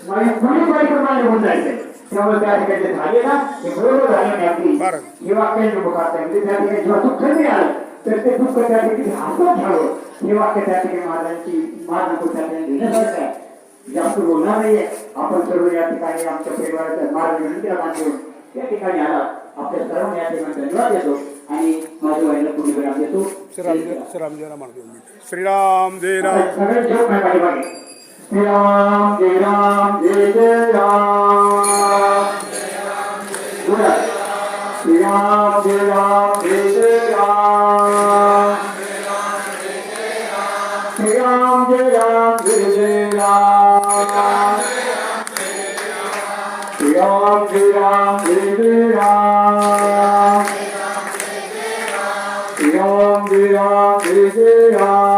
माझी पुढील परिक्रमाने होऊन जायचंय त्यामुळे त्या ठिकाणी झाले ना हे बरोबर झालं नाही अगदी हे वाक्य मुखात म्हणजे त्या ठिकाणी जेव्हा दुःख नाही आलं तर ते दुःख त्या ठिकाणी हसत घ्यावं हे वाक्य त्या ठिकाणी महाराजांची महाराजांना त्या ठिकाणी घेण्यासारखं आहे जास्त बोलणार नाहीये आपण सर्व या ठिकाणी आमच्या परिवाराच्या महाराज विनंतीला मानून त्या ठिकाणी आला आपल्या सर्वांना या ठिकाणी धन्यवाद देतो आणि माझ्या वाईला पुढे विराम देतो श्रीराम जय राम श्रीराम जय राम सगळे ठेव नाही पाठीमागे श्रीराम जय राम जय जय राम श्रीराम जय राम जय जय राम श्रीराम जय राम जय जय राम श्रीराम जय राम जय जय राम श्रीराम जय राम जय जय राम